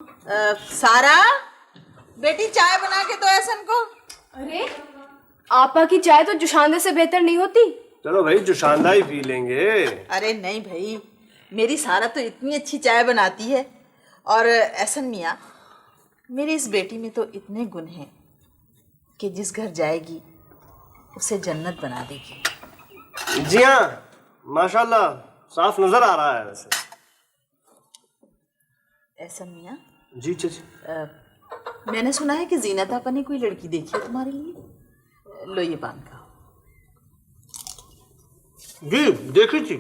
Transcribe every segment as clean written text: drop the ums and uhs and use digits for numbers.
सारा बेटी चाय बना के दो ऐसन को। अरे आपा की चाय तो जुशांदे से बेहतर नहीं होती। चलो भाई जुशांदा ही पी लेंगे। अरे नहीं भाई, मेरी सारा तो इतनी अच्छी चाय बनाती है। और ऐसन मियाँ, मेरी इस बेटी में तो इतने गुण हैं कि जिस घर जाएगी उसे जन्नत बना देगी। जी हाँ, माशाल्लाह साफ नजर आ रहा है। वैसे ऐसन मियाँ जी चाची, मैंने सुना है कि जीनत आपा ने कोई लड़की देखी है तुम्हारे लिए। लो ये पान खाओ। जी देखी थी,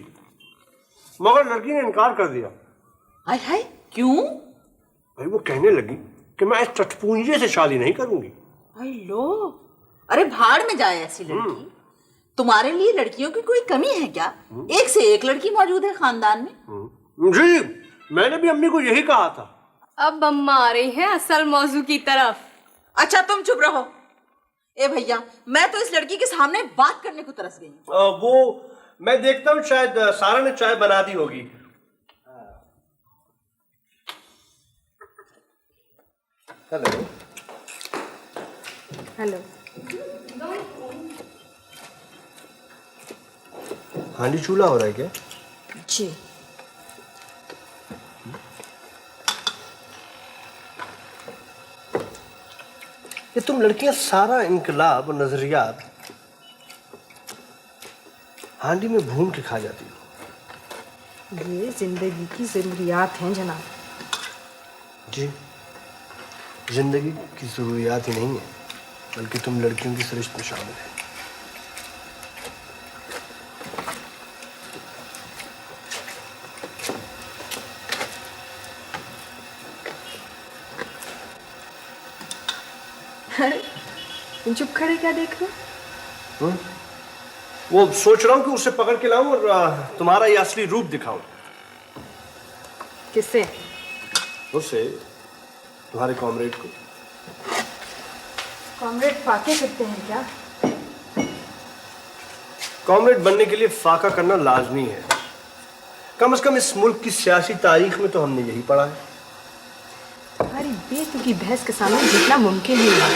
मगर लड़की ने इनकार कर दिया। हाय हाय, क्यों? भाई वो कहने लगी कि मैं इस टटपूंजे से शादी नहीं करूंगी। हाय लो, अरे भाड़ में जाए ऐसी लड़की। तुम्हारे लिए लड़कियों की कोई कमी है क्या? एक से एक लड़की मौजूद है खानदान में। जी मैंने भी अम्मी को यही कहा था। अब अम्मा आ रही है असल मौजू की तरफ। अच्छा तुम चुप रहो। ए भैया, मैं तो इस लड़की के सामने बात करने को तरस गई हूँ। वो मैं देखता हूँ, शायद सारा ने चाय बना दी होगी। Hello hello. हांडी चूल्हा हो रहा है क्या? जी। ये तुम लड़कियां सारा इनकलाब और नजरियात हांडी में भून के खा जाती हो। ये जिंदगी की जरूरियात हैं जनाब। जी, जिंदगी की जरूरियात ही नहीं है, बल्कि तुम लड़कियों की सरिश्त में शामिल है। अरे तुम चुप खड़े क्या देख रहे हो? वो सोच रहा हूँ कि उसे पकड़ के लाऊं और तुम्हारा ये असली रूप दिखाऊं। किससे? उसे, तुम्हारे कॉमरेड को। कॉमरेड फाके करते हैं क्या? कॉमरेड बनने के लिए फाका करना लाजमी है। कम से कम इस मुल्क की सियासी तारीख में तो हमने यही पढ़ा है। तुम्हारी बेतुकी बहस के सामने जितना मुमकिन ही है।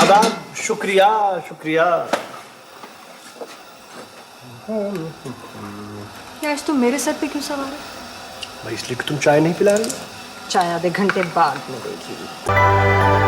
आदाब, शुक्रिया शुक्रिया। क्या आज तुम मेरे सर पे क्यों सवार हो? भाई इसलिए कि तुम चाय नहीं पिला रही। चाय आधे घंटे बाद मिलेगी।